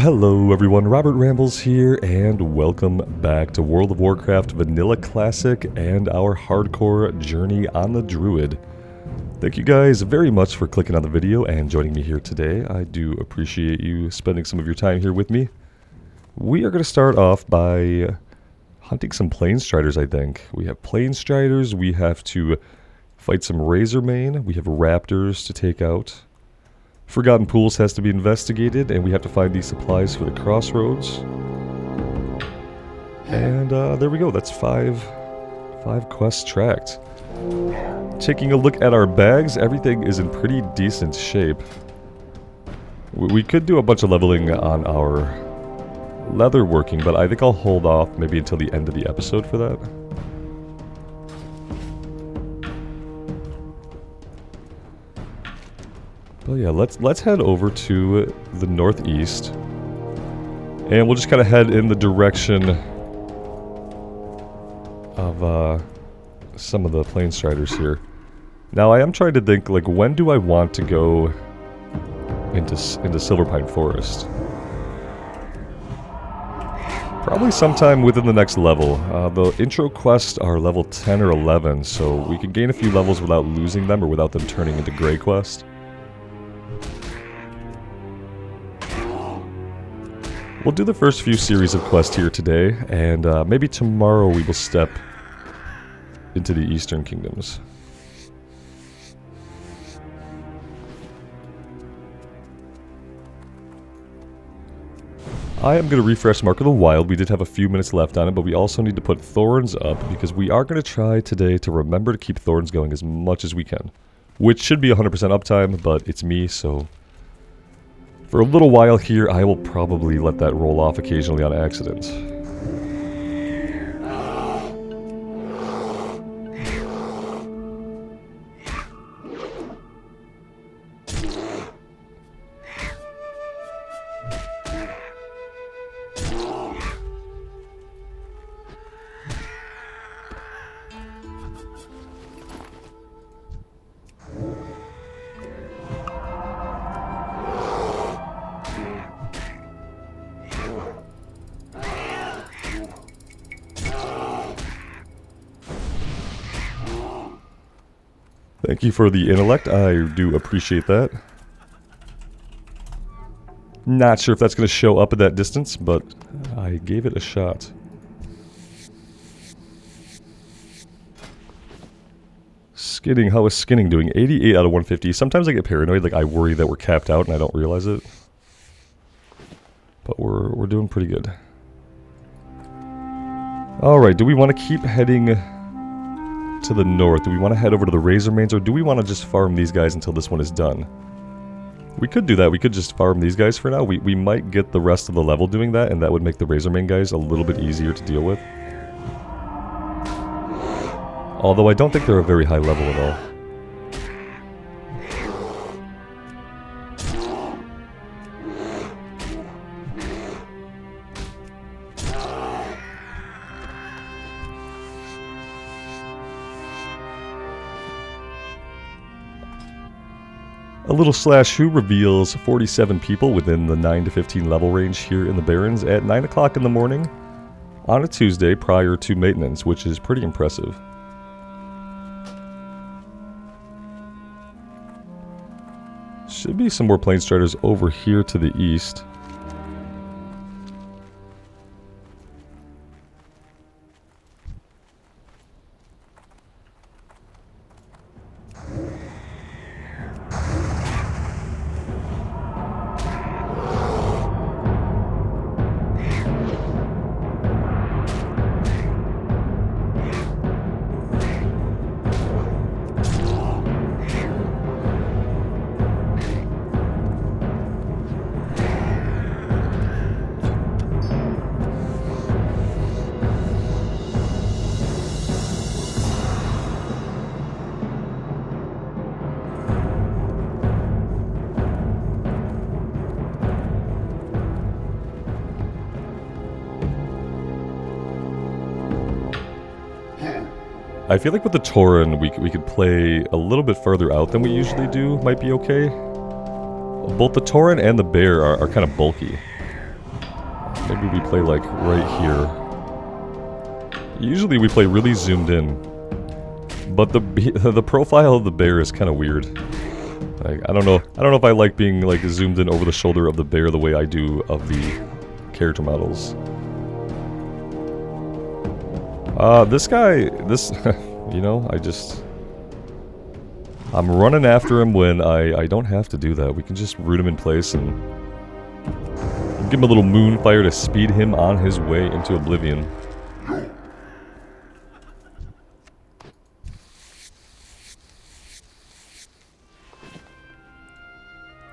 Hello everyone, Robert Rambles here, and welcome back to World of Warcraft Vanilla Classic and our hardcore journey on the Druid. Thank you guys very much for clicking on the video and joining me here today. I do appreciate you spending some of your time here with me. We are going to start off by hunting some Planestriders, I think. We have Planestriders, we have to fight some Razormane, we have Raptors to take out. Forgotten Pools has to be investigated, and we have to find these supplies for the crossroads. And there we go, that's five quests tracked. Taking a look at our bags, everything is in pretty decent shape. We could do a bunch of leveling on our leatherworking, but I think I'll hold off maybe until the end of the episode for that. But yeah, let's head over to the northeast, and we'll just kind of head in the direction of some of the Planestriders here. Now I am trying to think, like, when do I want to go into Silverpine Forest? Probably sometime within the next level. The intro quests are level 10 or 11, so we can gain a few levels without losing them or without them turning into Grey Quest. We'll do the first few series of quests here today, and maybe tomorrow we will step into the Eastern Kingdoms. I am going to refresh Mark of the Wild. We did have a few minutes left on it, but we also need to put Thorns up, because we are going to try today to remember to keep Thorns going as much as we can. Which should be 100% uptime, but it's me, so for a little while here, I will probably let that roll off occasionally on accident. Thank you for the intellect, I do appreciate that. Not sure if that's going to show up at that distance, but I gave it a shot. Skinning, how is Skinning doing? 88 out of 150. Sometimes I get paranoid, like I worry that we're capped out and I don't realize it. But we're doing pretty good. Alright, do we want to keep heading to the north? Do we want to head over to the Razormanes, or do we want to just farm these guys until this one is done? We could do that. We could just farm these guys for now. We might get the rest of the level doing that, and that would make the Razormane guys a little bit easier to deal with. Although I don't think they're a very high level at all. A little slash who reveals 47 people within the 9 to 15 level range here in the Barrens at 9 o'clock in the morning on a Tuesday prior to maintenance, which is pretty impressive. Should be some more Planestriders over here to the east. I feel like with the Tauren, we could play a little bit further out than we usually do. Might be okay. Both the Tauren and the Bear are kind of bulky. maybe we play like right here. Usually we play really zoomed in, but the profile of the bear is kind of weird. Like, I don't know if I like being like zoomed in over the shoulder of the bear the way I do of the character models. This guy, you know, I'm running after him when I don't have to do that. We can just root him in place and give him a little moonfire to speed him on his way into oblivion.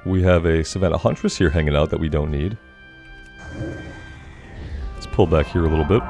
We have a Savannah Huntress here hanging out that we don't need. Let's pull back here a little bit.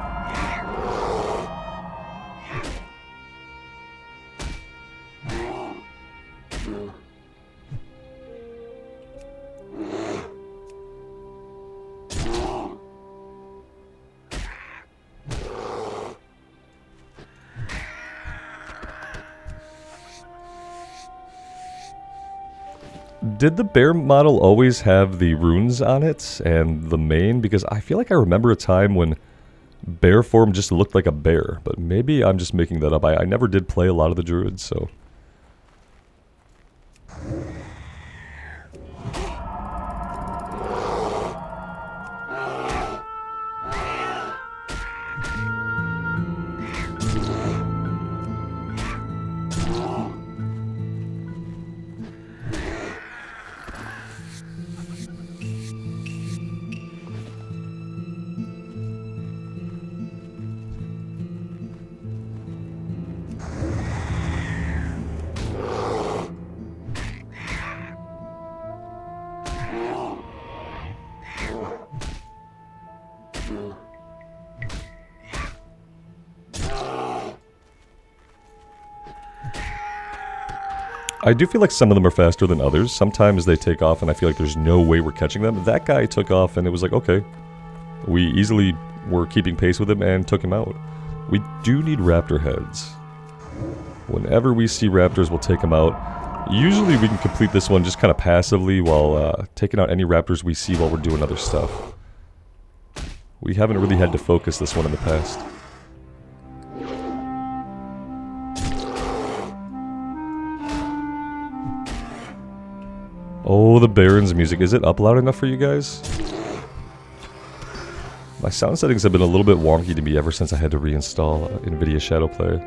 Did the bear model always have the runes on it and the mane? Because I feel like I remember a time when bear form just looked like a bear, but maybe I'm just making that up. I never did play a lot of the druids, so... I do feel like some of them are faster than others. Sometimes they take off and I feel like there's no way we're catching them. That guy took off and it was like, okay. We easily were keeping pace with him and took him out. We do need raptor heads. Whenever we see raptors, we'll take them out. Usually we can complete this one just kind of passively while taking out any raptors we see while we're doing other stuff. We haven't really had to focus this one in the past. Oh, the Baron's music. Is it up loud enough for you guys? My sound settings have been a little bit wonky to me ever since I had to reinstall NVIDIA Shadowplay.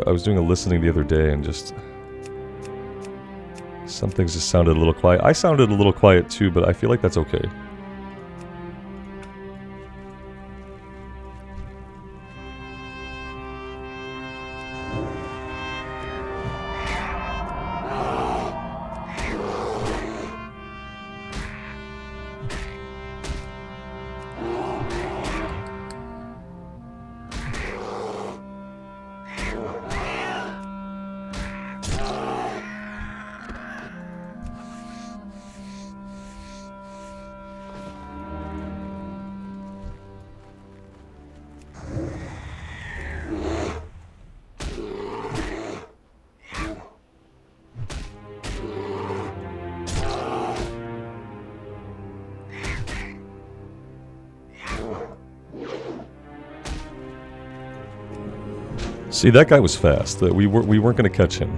I was doing a listening the other day and just... some things just sounded a little quiet. I sounded a little quiet too, but I feel like that's okay. See, that guy was fast. We weren't going to catch him.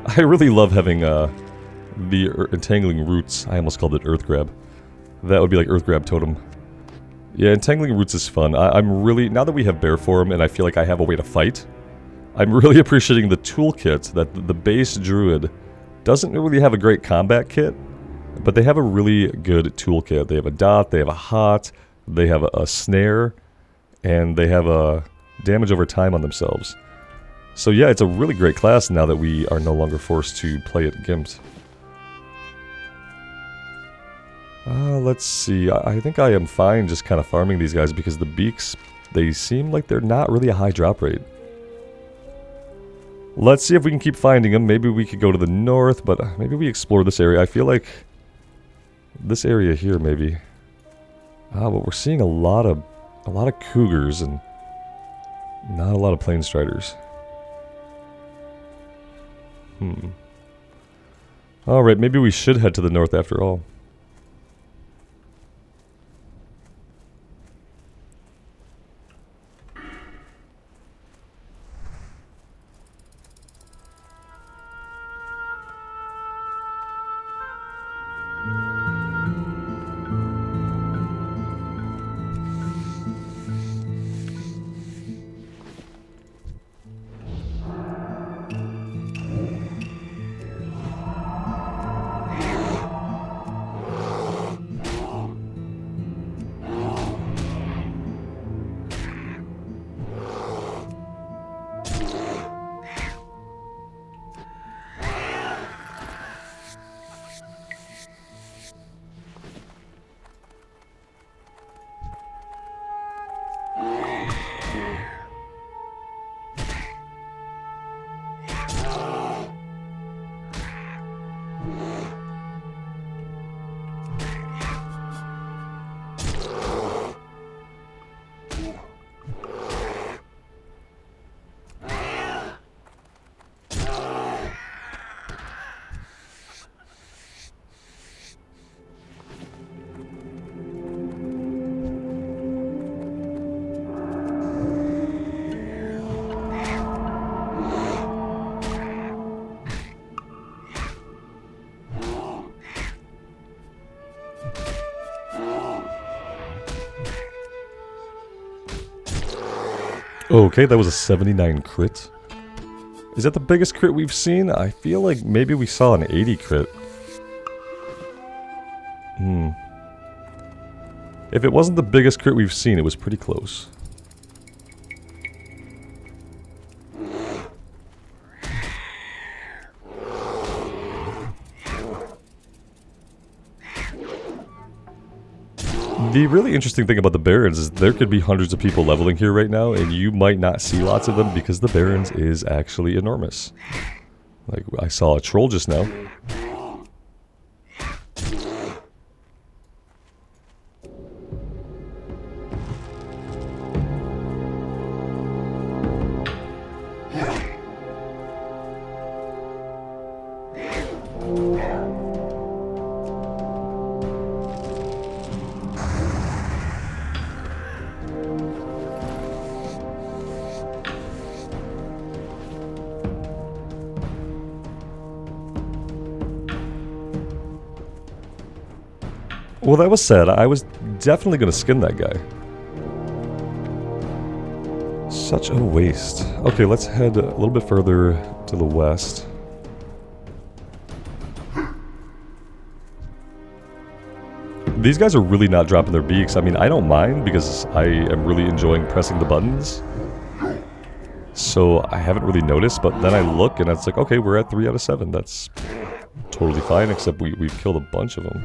I really love having the entangling roots. I almost called it earth grab. That would be like earth grab totem. Yeah, entangling roots is fun. I'm really, now that we have bear form and I feel like I have a way to fight, I'm really appreciating the toolkit that the base druid doesn't really have a great combat kit, but they have a really good toolkit. They have a dot, they have a hot, they have a snare, and they have a damage over time on themselves. So yeah, it's a really great class now that we are no longer forced to play it gimped. Let's see, I think I am fine just kind of farming these guys because the beaks, they seem like they're not really a high drop rate. Let's see if we can keep finding them. Maybe we could go to the north, but maybe we explore this area. I feel like this area here maybe. But we're seeing a lot of cougars and not a lot of plain striders. Alright, maybe we should head to the north after all. Okay, that was a 79 crit. Is that the biggest crit we've seen? I feel like maybe we saw an 80 crit. If it wasn't the biggest crit we've seen, it was pretty close. The really interesting thing about the Barrens is there could be hundreds of people leveling here right now, and you might not see lots of them because the Barrens is actually enormous. Like, I saw a troll just now. Well, that was sad. I was definitely going to skin that guy. Such a waste. Okay, let's head a little bit further to the west. These guys are really not dropping their beaks. I mean, I don't mind because I am really enjoying pressing the buttons. So I haven't really noticed, but then I look and it's like, okay, we're at 3 out of 7. That's totally fine, except we've killed a bunch of them.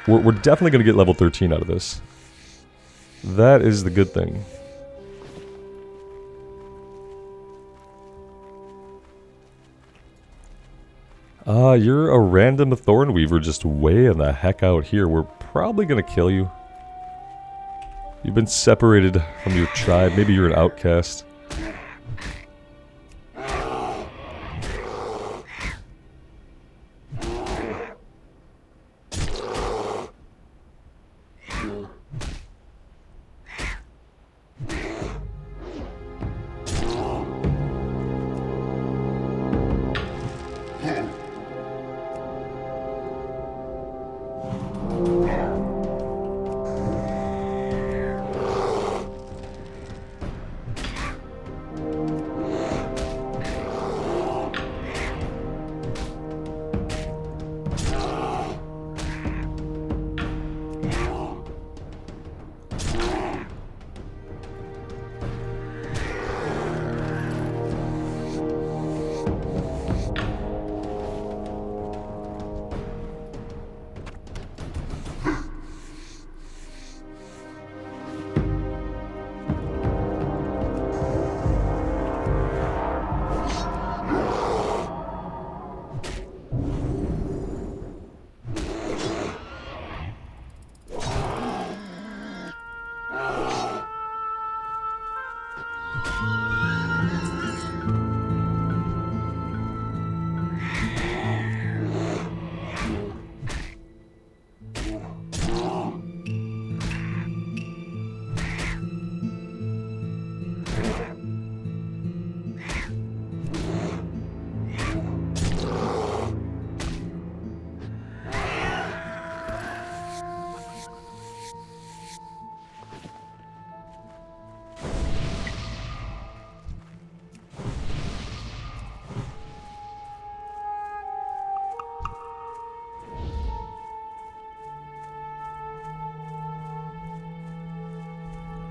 We're definitely going to get level 13 out of this. That is the good thing. You're a random Thornweaver just way in the heck out here. We're probably going to kill you. You've been separated from your tribe. Maybe you're an outcast.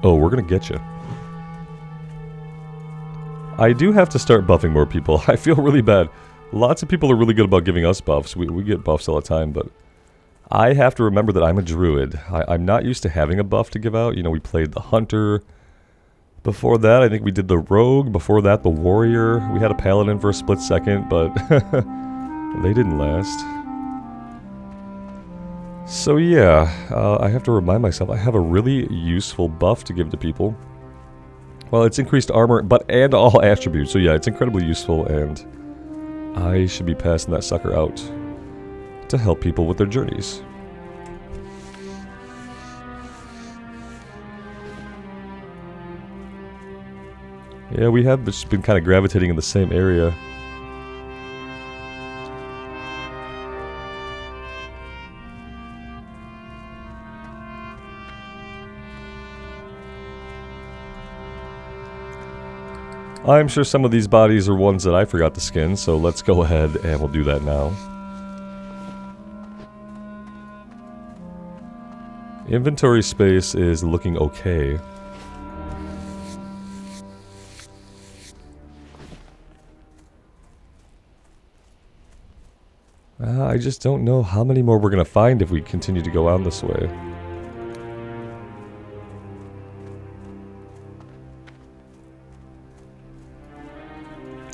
Oh, we're gonna get you. I do have to start buffing more people. I feel really bad. Lots of people are really good about giving us buffs. We get buffs all the time, but I have to remember that I'm a druid. I'm not used to having a buff to give out. You know, we played the hunter. Before that, I think we did the rogue. Before that, the warrior. We had a paladin for a split second, but they didn't last. So yeah, I have to remind myself I have a really useful buff to give to people. Well, it's increased armor, and all attributes. So yeah, it's incredibly useful, and I should be passing that sucker out to help people with their journeys. Yeah, we have just been kind of gravitating in the same area. I'm sure some of these bodies are ones that I forgot to skin, so let's go ahead and we'll do that now. Inventory space is looking okay. I just don't know how many more we're going to find if we continue to go on this way.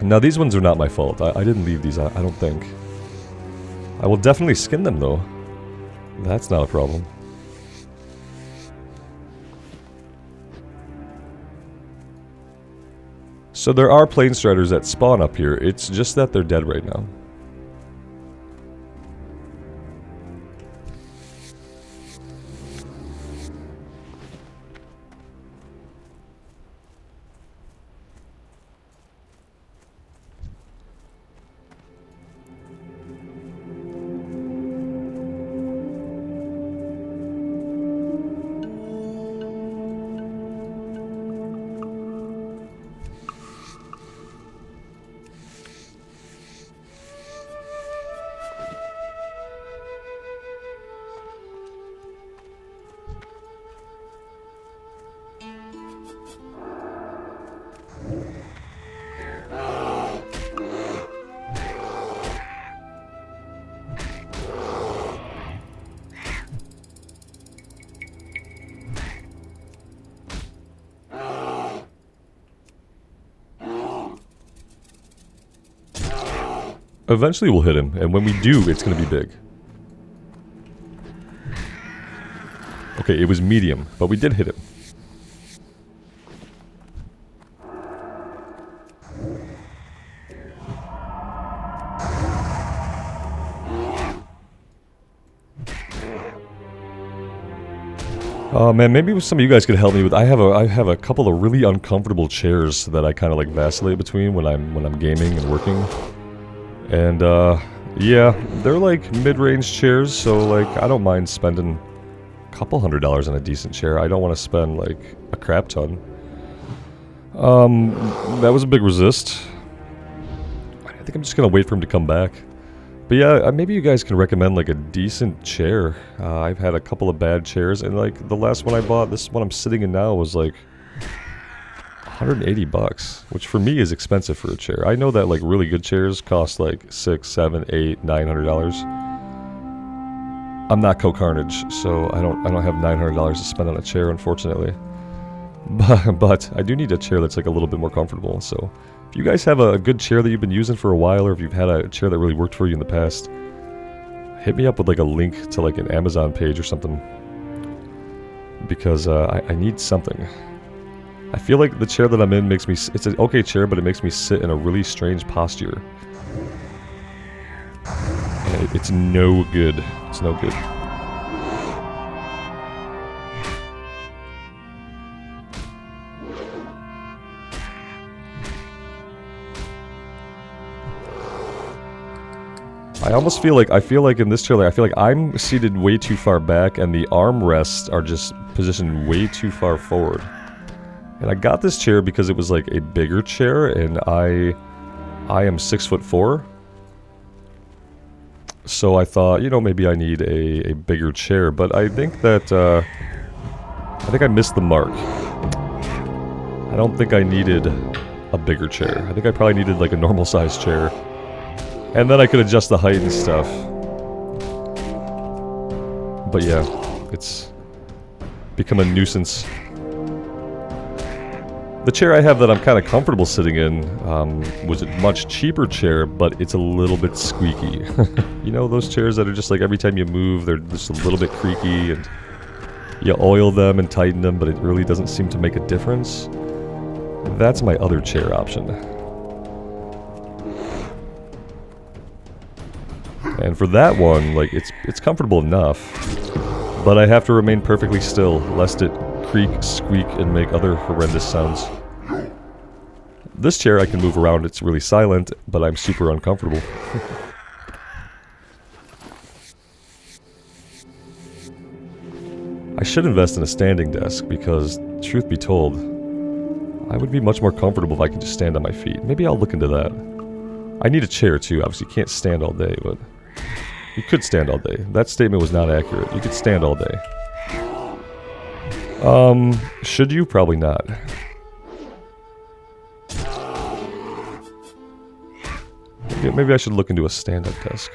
Now these ones are not my fault. I didn't leave these out, I don't think. I will definitely skin them though. That's not a problem. So there are plane striders that spawn up here. It's just that they're dead right now. Eventually we'll hit him, and when we do, it's going to be big. Okay, it was medium, but we did hit him. Oh man, maybe some of you guys could help me with. I have a couple of really uncomfortable chairs that I kind of like vacillate between when I'm gaming and working. And, yeah, they're like mid-range chairs, so like, I don't mind spending a couple $100s on a decent chair. I don't want to spend like a crap ton. That was a big resist. I think I'm just gonna wait for him to come back. But yeah, maybe you guys can recommend like a decent chair. I've had a couple of bad chairs, and like the last one I bought, this one I'm sitting in now, was like $180, which for me is expensive for a chair. I know that like really good chairs cost like $600, $700, $800, $900. I'm not Co-Carnage, so I don't have $900 to spend on a chair, unfortunately. But I do need a chair that's like a little bit more comfortable. So if you guys have a good chair that you've been using for a while, or if you've had a chair that really worked for you in the past, hit me up with like a link to like an Amazon page or something, because I need something. I feel like the chair that I'm in makes me... It's an okay chair, but it makes me sit in a really strange posture. And it's no good. It's no good. I almost feel like... in this chair, I feel like I'm seated way too far back, and the armrests are just positioned way too far forward. And I got this chair because it was like a bigger chair, and I am 6'4". So I thought, you know, maybe I need a bigger chair, but I think that, I think I missed the mark. I don't think I needed a bigger chair. I think I probably needed like a normal sized chair. And then I could adjust the height and stuff. But yeah, it's become a nuisance. The chair I have that I'm kind of comfortable sitting in was a much cheaper chair, but it's a little bit squeaky. You know, those chairs that are just like every time you move, they're just a little bit creaky, and you oil them and tighten them, but it really doesn't seem to make a difference. That's my other chair option. And for that one, like, it's comfortable enough, but I have to remain perfectly still, lest it creak, squeak, and make other horrendous sounds. This chair I can move around, it's really silent, but I'm super uncomfortable. I should invest in a standing desk, because, truth be told, I would be much more comfortable if I could just stand on my feet. Maybe I'll look into that. I need a chair too. Obviously you can't stand all day, but you could stand all day. That statement was not accurate. You could stand all day. Should you? Probably not. Maybe I should look into a stand-up desk.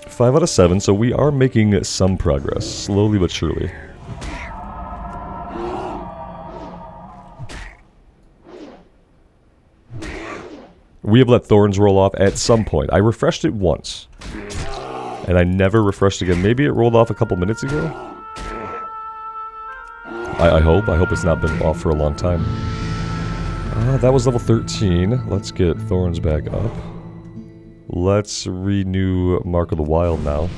Five out of 7, so we are making some progress, slowly but surely. We have let thorns roll off at some point. I refreshed it once, and I never refreshed again. Maybe it rolled off a couple minutes ago? I hope it's not been off for a long time. That was level 13. Let's get thorns back up. Let's renew Mark of the Wild now.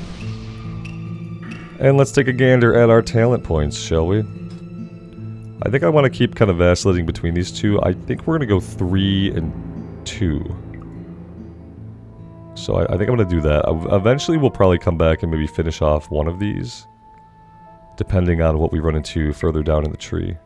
And let's take a gander at our talent points, shall we? I think I want to keep kind of vacillating between these two. I think we're going to go 3 and 2. So I think I'm going to do that. Eventually we'll probably come back and maybe finish off one of these, depending on what we run into further down in the tree.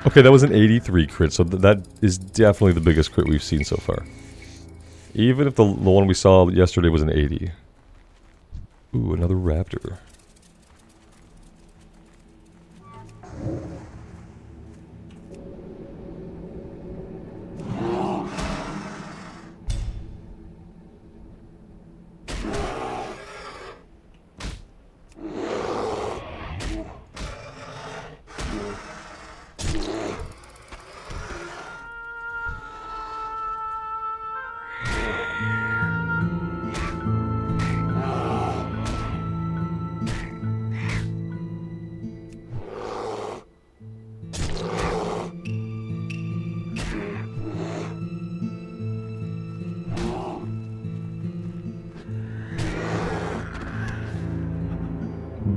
Okay, that was an 83 crit, so that is definitely the biggest crit we've seen so far. Even if the one we saw yesterday was an 80. Ooh, another raptor.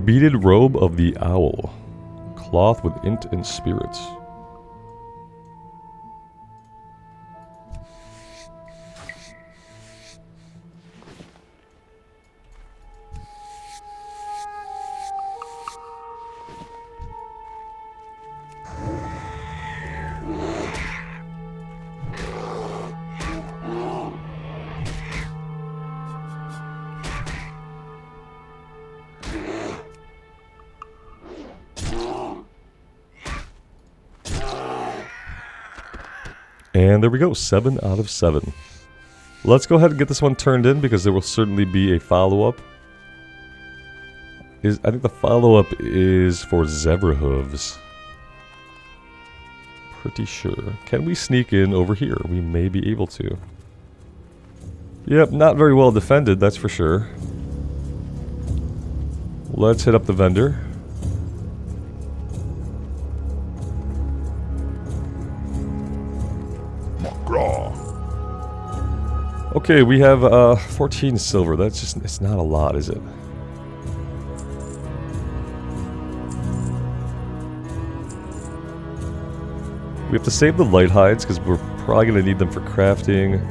Beaded robe of the owl. Cloth with int and spirits. And there we go, 7 out of 7. Let's go ahead and get this one turned in because there will certainly be a follow-up. I think the follow-up is for zebra hooves. Pretty sure. Can we sneak in over here? We may be able to. Yep, not very well defended, that's for sure. Let's hit up the vendor. Okay, we have 14 silver. That's just, it's not a lot, is it? We have to save the light hides because we're probably going to need them for crafting.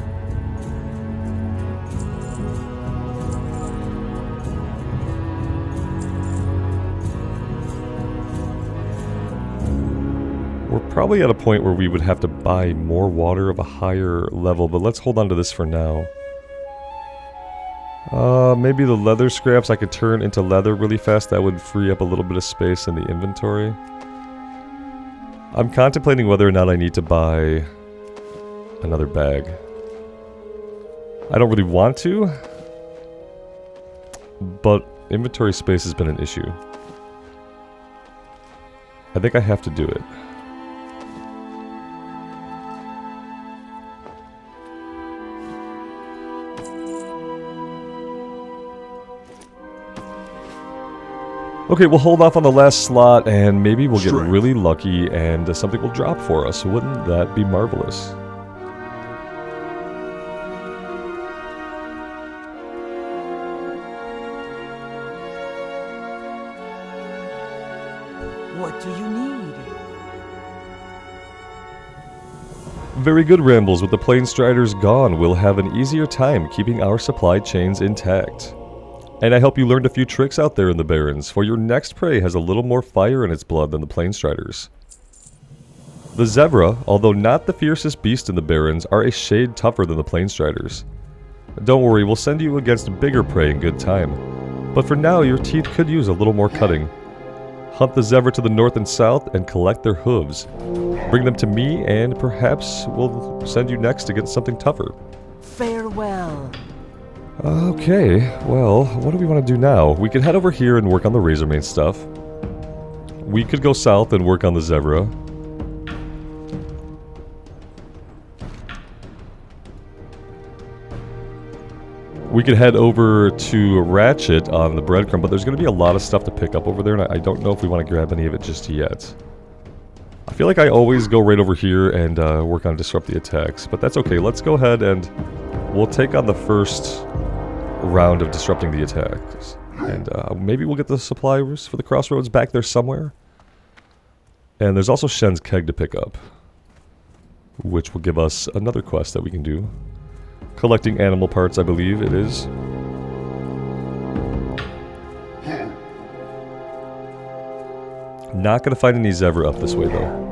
Probably at a point where we would have to buy more water of a higher level, but let's hold on to this for now. Maybe the leather scraps I could turn into leather really fast. That would free up a little bit of space in the inventory. I'm contemplating whether or not I need to buy another bag. I don't really want to, but inventory space has been an issue. I think I have to do it. Okay, we'll hold off on the last slot, and maybe we'll get really lucky, and something will drop for us. Wouldn't that be marvelous? What do you need? Very good, Rambles. With the Plain Striders gone, we'll have an easier time keeping our supply chains intact. And I hope you learned a few tricks out there in the Barrens, for your next prey has a little more fire in its blood than the Plain Striders. The Zebra, although not the fiercest beast in the Barrens, are a shade tougher than the Plain Striders. Don't worry, we'll send you against bigger prey in good time. But for now, your teeth could use a little more cutting. Hunt the Zebra to the north and south and collect their hooves. Bring them to me, and perhaps we'll send you next to get something tougher. Farewell. Okay, well, what do we want to do now? We could head over here and work on the Razormane stuff. We could go south and work on the Zebra. We could head over to Ratchet on the breadcrumb, but there's going to be a lot of stuff to pick up over there, and I don't know if we want to grab any of it just yet. I feel like I always go right over here and work on Disrupt the Attacks, but that's okay. Let's go ahead and we'll take on the first round of disrupting the attacks. And maybe we'll get the supplies for the crossroads back there somewhere. And there's also Shen's Keg to pick up, which will give us another quest that we can do. Collecting animal parts, I believe it is. Not going to find any Zebra up this way, though.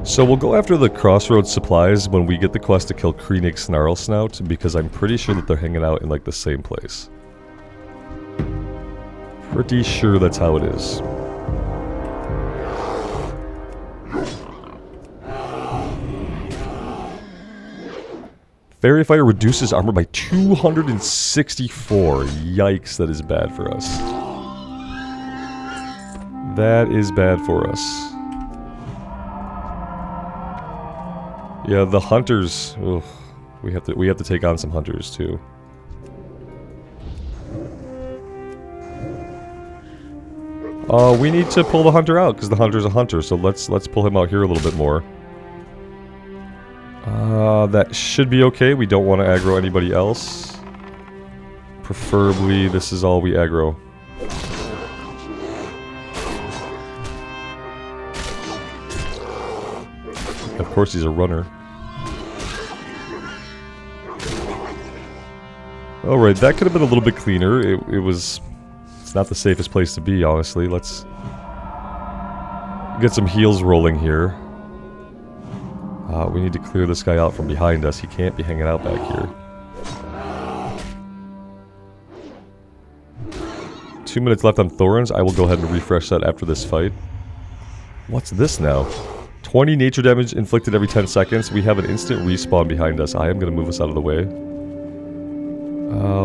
So we'll go after the Crossroads supplies when we get the quest to kill Kreenig Snarlsnout, because I'm pretty sure that they're hanging out in like the same place. Pretty sure that's how it is. Fairy Fire reduces armor by 264. Yikes, that is bad for us. That is bad for us. Yeah, the hunters. Ugh, we have to take on some hunters too. We need to pull the hunter out because the hunter's a hunter. So let's pull him out here a little bit more. That should be okay. We don't want to aggro anybody else. Preferably, this is all we aggro. Of course, he's a runner. Alright, that could have been a little bit cleaner. It's not the safest place to be, honestly. Let's get some heals rolling here. We need to clear this guy out from behind us. He can't be hanging out back here. 2 minutes left on Thorns. I will go ahead and refresh that after this fight. What's this now? 20 nature damage inflicted every 10 seconds. We have an instant respawn behind us. I am going to move us out of the way.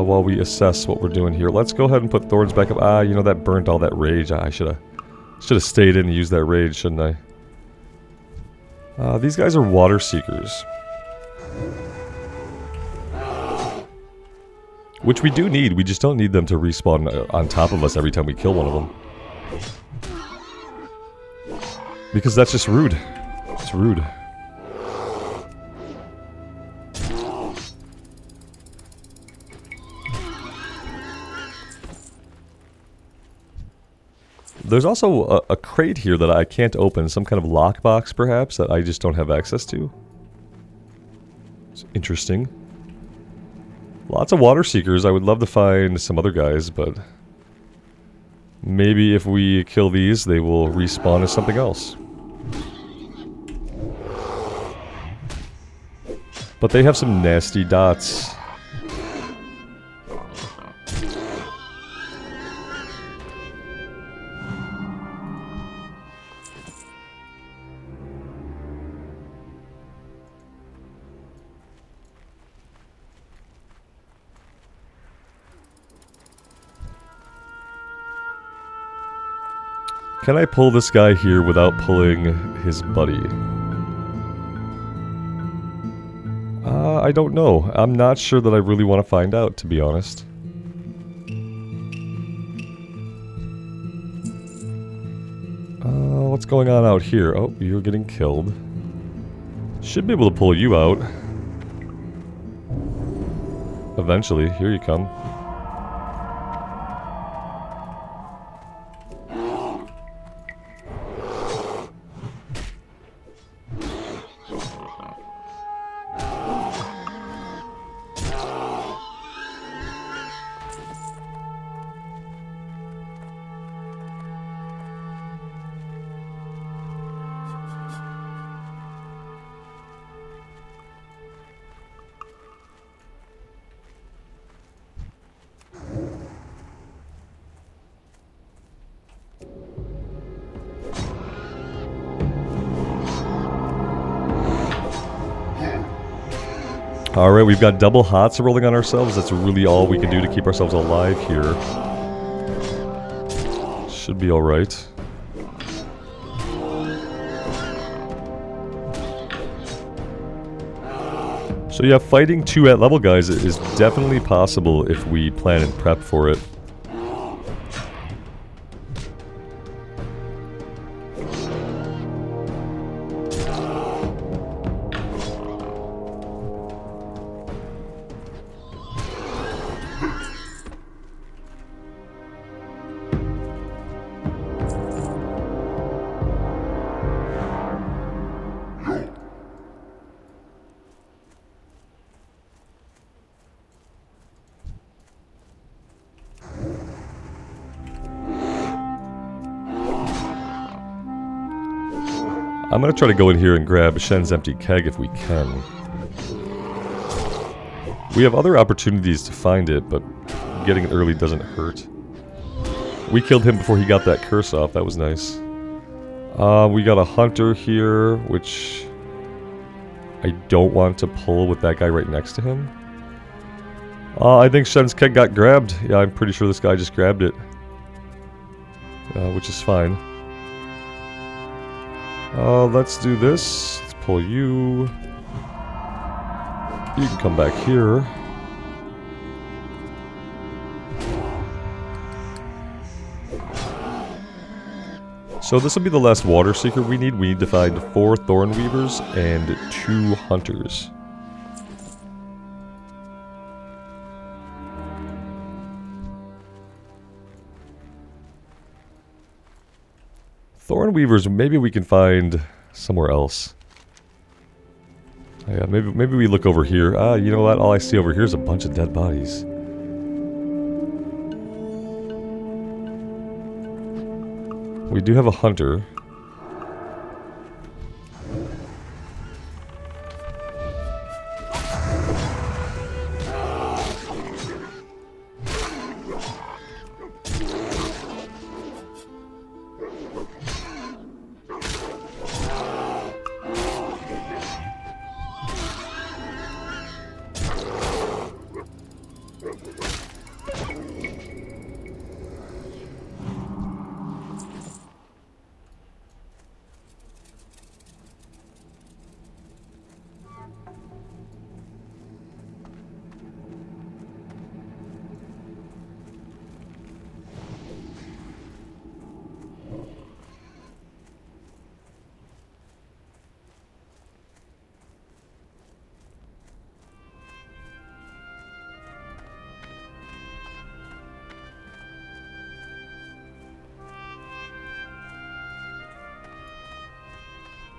While we assess what we're doing here. Let's go ahead and put Thorns back up. You know, that burnt all that rage. I should have stayed in and used that rage, shouldn't I? These guys are water seekers. Which we do need. We just don't need them to respawn on top of us every time we kill one of them. Because that's just rude. It's rude. There's also a crate here that I can't open. Some kind of lockbox, perhaps, that I just don't have access to. It's interesting. Lots of water seekers. I would love to find some other guys, but maybe if we kill these, they will respawn as something else. But they have some nasty dots. Can I pull this guy here without pulling his buddy? I don't know. I'm not sure that I really want to find out, to be honest. What's going on out here? Oh, you're getting killed. Should be able to pull you out. Eventually. Here you come. Alright, we've got double hots rolling on ourselves. That's really all we can do to keep ourselves alive here. Should be alright. So yeah, fighting 2 at level guys is definitely possible if we plan and prep for it. I'm gonna try to go in here and grab Shen's empty keg if we can. We have other opportunities to find it, but getting it early doesn't hurt. We killed him before he got that curse off. That was nice. We got a hunter here, which I don't want to pull with that guy right next to him. I think Shen's keg got grabbed. Yeah, I'm pretty sure this guy just grabbed it. Which is fine. Let's do this. Let's pull you. You can come back here. So this will be the last water seeker we need. We need to find 4 Thorn Weavers and 2 Hunters. Thorn Weavers, maybe we can find somewhere else. Yeah, maybe we look over here. Ah, you know what? All I see over here is a bunch of dead bodies. We do have a hunter.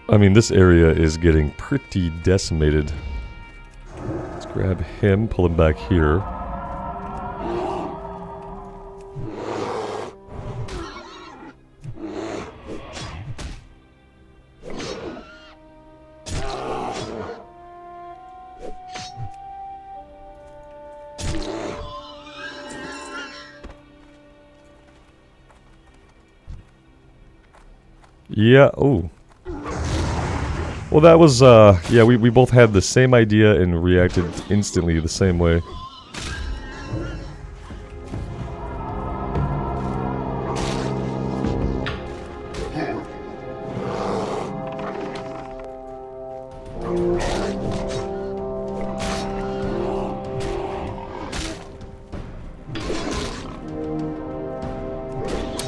I mean, this area is getting pretty decimated. Let's grab him, pull him back here. Yeah, oh. Well, that was, yeah, we both had the same idea and reacted instantly the same way.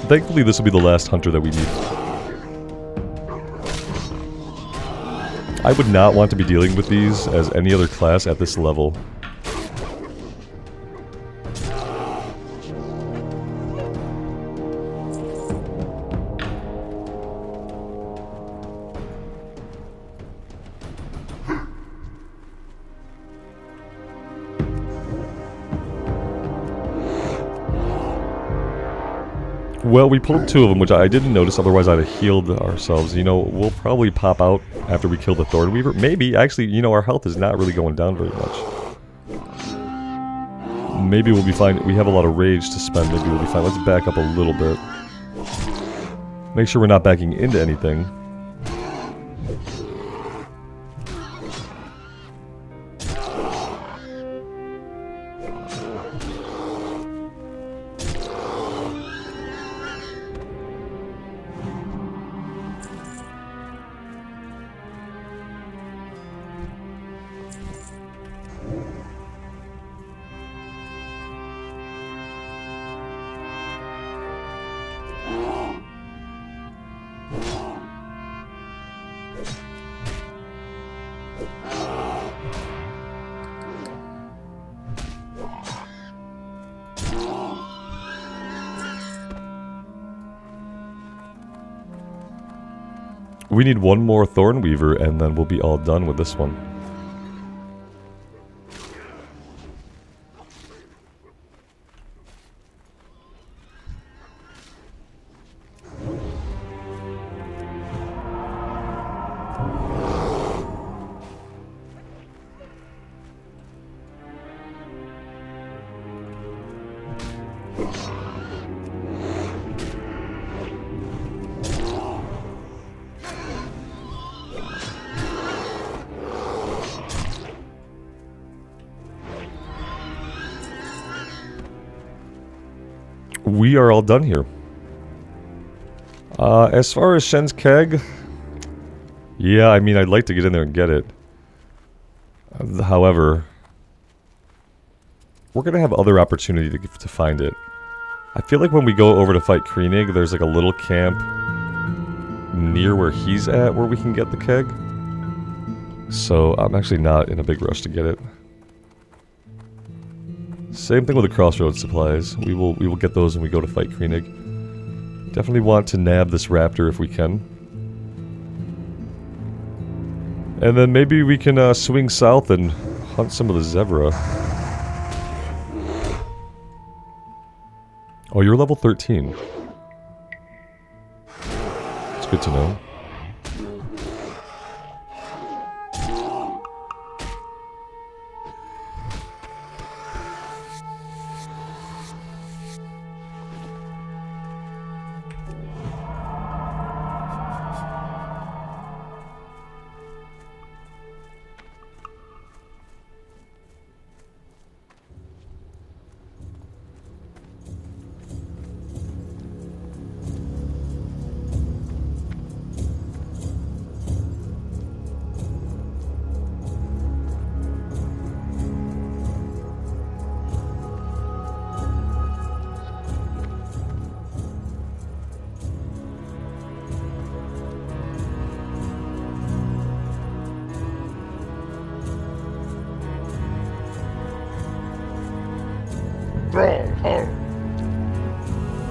Thankfully, this will be the last hunter that we need. I would not want to be dealing with these as any other class at this level. Well, we pulled 2 of them, which I didn't notice, otherwise I'd have healed ourselves. You know, we'll probably pop out after we kill the Thorn Weaver. Maybe, actually, you know, our health is not really going down very much. Maybe we'll be fine. We have a lot of rage to spend, maybe we'll be fine. Let's back up a little bit. Make sure we're not backing into anything. We need one more Thorn Weaver and then we'll be all done with this one. We are all done here. As far as Shen's keg, yeah, I mean, I'd like to get in there and get it. However, we're going to have other opportunity to find it. I feel like when we go over to fight Kreenig, there's like a little camp near where he's at where we can get the keg. So I'm actually not in a big rush to get it. Same thing with the crossroads supplies. We will get those when we go to fight Kreenig. Definitely want to nab this raptor if we can. And then maybe we can swing south and hunt some of the zebra. Oh, you're level 13. It's good to know.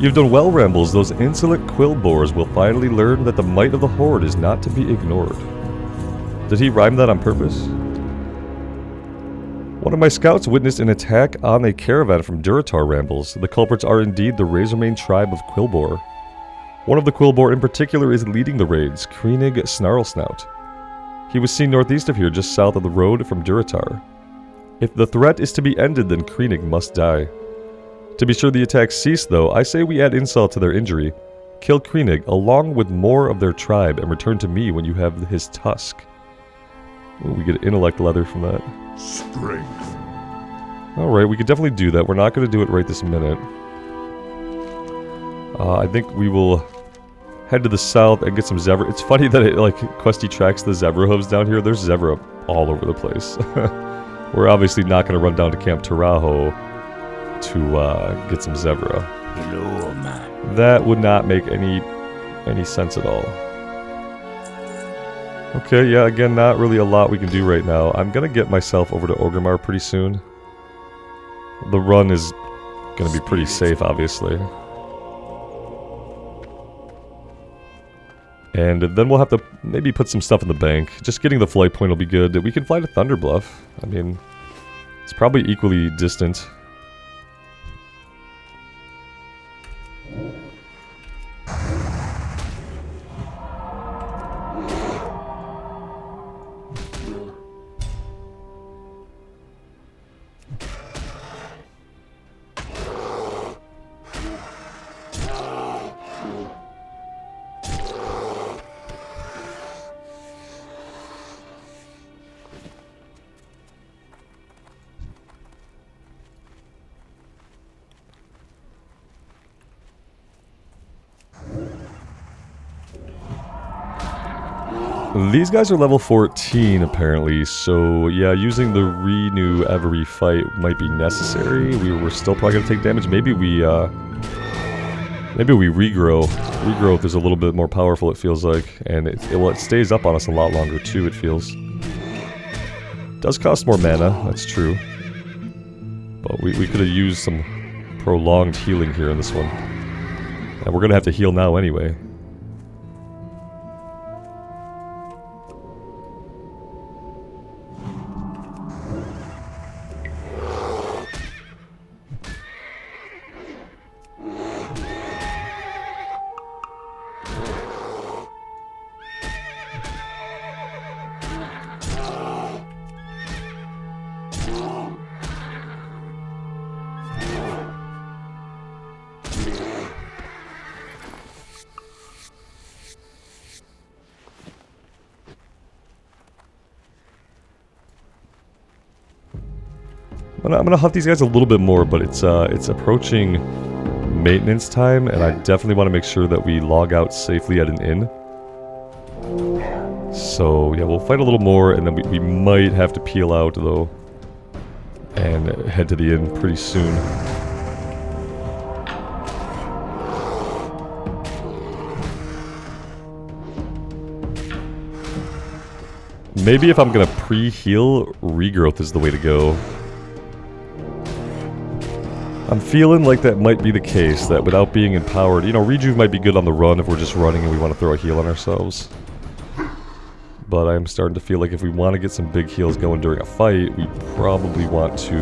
You've done well, Rambles. Those insolent Quilboars will finally learn that the might of the Horde is not to be ignored. Did he rhyme that on purpose? One of my scouts witnessed an attack on a caravan from Durotar, Rambles. The culprits are indeed the Razormane tribe of Quilboar. One of the Quilboar in particular is leading the raids, Kreenig Snarlsnout. He was seen northeast of here, just south of the road from Durotar. If the threat is to be ended, then Kreenig must die. To be sure the attacks cease, though, I say we add insult to their injury. Kill Kreenig along with more of their tribe and return to me when you have his tusk. Ooh, we get intellect leather from that. Strength. Alright, we could definitely do that. We're not going to do it right this minute. I think we will head to the south and get some zebra. It's funny that it, like, Questy tracks the zebra hooves down here. There's zebra all over the place. We're obviously not going to run down to Camp Taraho to get some zebra. That would not make any sense at all. Okay, yeah, again, not really a lot we can do right now. I'm gonna get myself over to Orgrimmar pretty soon. The run is gonna be pretty safe, obviously. And then we'll have to maybe put some stuff in the bank. Just getting the flight point will be good. We can fly to Thunderbluff. I mean, it's probably equally distant. These guys are level 14 apparently, so yeah, using the renew every fight might be necessary. We're still probably gonna take damage. Maybe we regrow. Regrowth is a little bit more powerful, it feels like, and it stays up on us a lot longer too, it feels. Does cost more mana, that's true. But we could have used some prolonged healing here in this one. And we're gonna have to heal now anyway. I'm gonna hunt these guys a little bit more, but it's approaching maintenance time, and I definitely want to make sure that we log out safely at an inn. So yeah, we'll fight a little more, and then we might have to peel out though, and head to the inn pretty soon. Maybe if I'm gonna pre-heal, regrowth is the way to go. I'm feeling like that might be the case, that without being empowered, you know, rejuve might be good on the run if we're just running and we want to throw a heal on ourselves. But I'm starting to feel like if we want to get some big heals going during a fight, we probably want to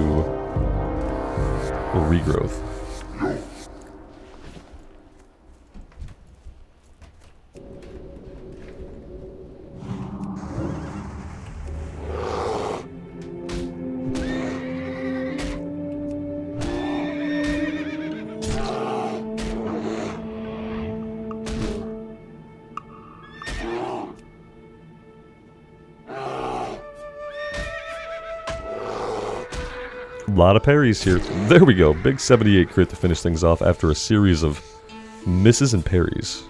regrowth. A lot of parries here. There we go. Big 78 crit to finish things off after a series of misses and parries.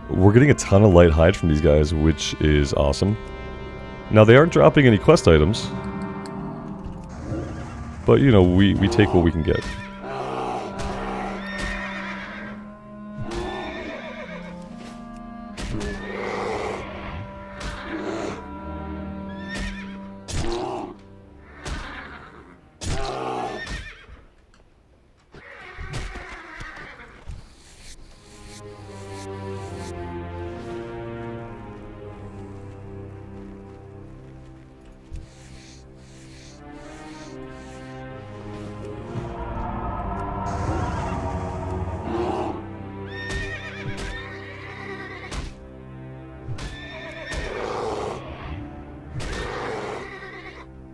We're getting a ton of light hide from these guys, which is awesome. Now, they aren't dropping any quest items, but, you know, we take what we can get.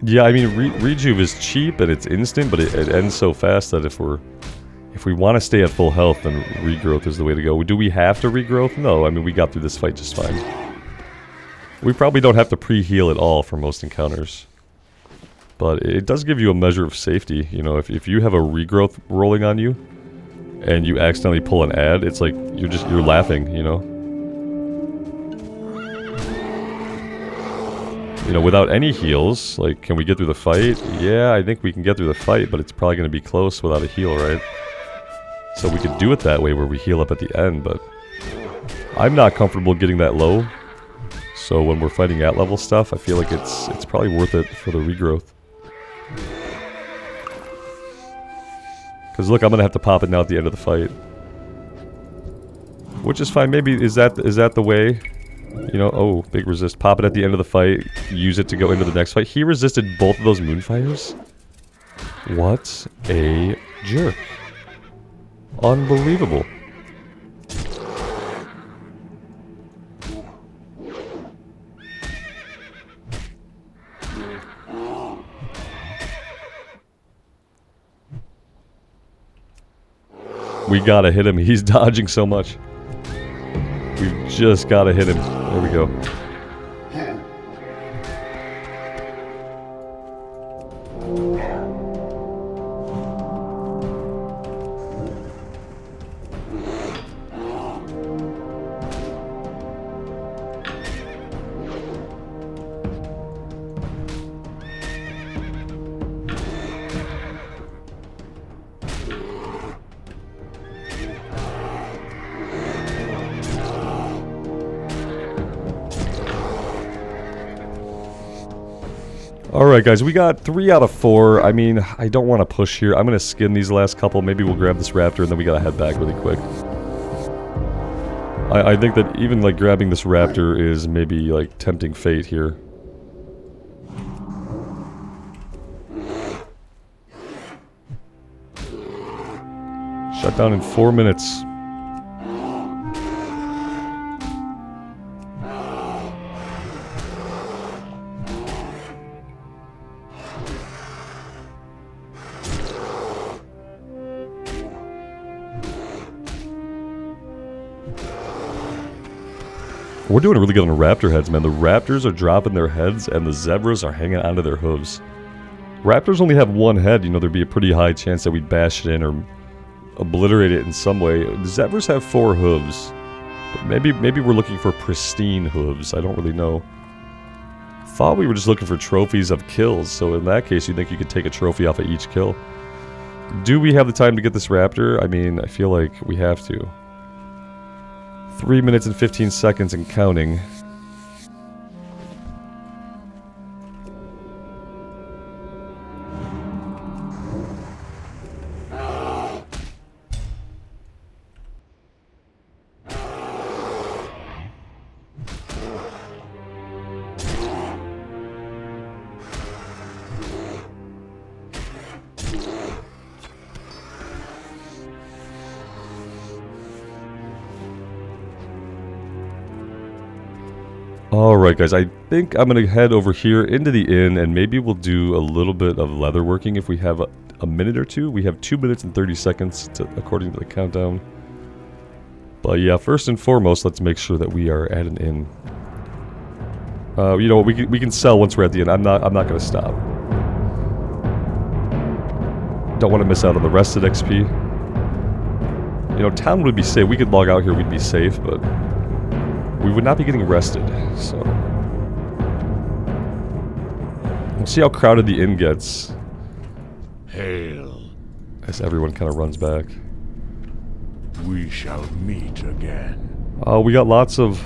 Yeah, I mean, rejuve is cheap and it's instant, but it ends so fast that if we want to stay at full health, then regrowth is the way to go. Do we have to regrowth? No, I mean, we got through this fight just fine. We probably don't have to pre-heal at all for most encounters. But it does give you a measure of safety. You know, if you have a regrowth rolling on you, and you accidentally pull an add, it's like, you're laughing, you know? You know, without any heals, like, can we get through the fight? Yeah, I think we can get through the fight, but it's probably going to be close without a heal, right? So we could do it that way where we heal up at the end, but I'm not comfortable getting that low. So when we're fighting at level stuff, I feel like it's probably worth it for the regrowth. Because look, I'm going to have to pop it now at the end of the fight. Which is fine. Maybe, is that the way? You know, oh, big resist. Pop it at the end of the fight. Use it to go into the next fight. He resisted both of those moonfires? What a jerk. Unbelievable. We gotta hit him. He's dodging so much. We've just gotta hit him. There we go. Alright guys, we got 3 out of 4. I mean, I don't want to push here. I'm going to skin these last couple. Maybe we'll grab this raptor and then we got to head back really quick. I think that even like grabbing this raptor is maybe like tempting fate here. Shut down in 4 minutes. We're doing really good on the raptor heads, man. The raptors are dropping their heads and the zebras are hanging onto their hooves. Raptors only have 1 head, you know, there'd be a pretty high chance that we'd bash it in or obliterate it in some way. The zebras have 4 hooves. But maybe we're looking for pristine hooves. I don't really know. Thought we were just looking for trophies of kills, so in that case you think you could take a trophy off of each kill. Do we have the time to get this raptor? I mean, I feel like we have to. 3 minutes and 15 seconds and counting. Alright guys, I think I'm going to head over here into the inn and maybe we'll do a little bit of leatherworking if we have a minute or two. We have 2 minutes and 30 seconds according to the countdown. But yeah, first and foremost, let's make sure that we are at an inn. You know, we can sell once we're at the inn. I'm not going to stop. Don't want to miss out on the rested XP. You know, town would be safe. We could log out here, we'd be safe, but we would not be getting rested, so we'll see how crowded the inn gets. Hail. As everyone kind of runs back. We shall meet again. We got lots of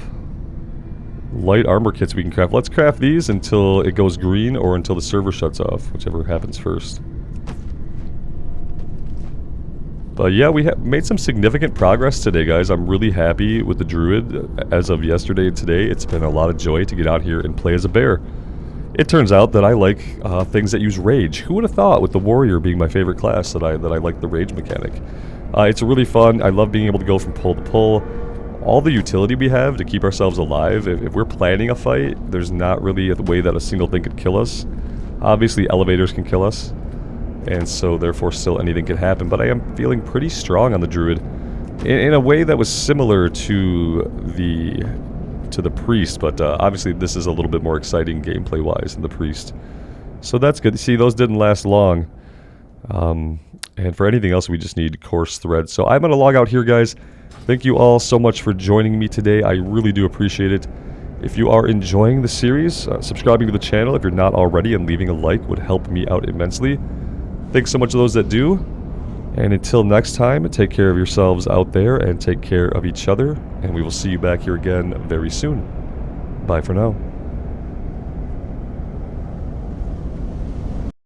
light armor kits we can craft. Let's craft these until it goes green or until the server shuts off, whichever happens first. But yeah, we made some significant progress today, guys. I'm really happy with the druid. As of yesterday and today, it's been a lot of joy to get out here and play as a bear. It turns out that I like things that use rage. Who would have thought, with the warrior being my favorite class, that I like the rage mechanic? It's really fun. I love being able to go from pull to pull. All the utility we have to keep ourselves alive. If we're planning a fight, there's not really a way that a single thing could kill us. Obviously, elevators can kill us. And so, therefore, still anything could happen. But I am feeling pretty strong on the druid, in a way that was similar to the priest. But obviously, this is a little bit more exciting gameplay-wise than the priest. So that's good. See, those didn't last long. And for anything else, we just need coarse threads. So I'm going to log out here, guys. Thank you all so much for joining me today. I really do appreciate it. If you are enjoying the series, subscribing to the channel if you're not already, and leaving a like would help me out immensely. Thanks so much to those that do, and until next time, take care of yourselves out there and take care of each other, and we will see you back here again very soon. Bye for now.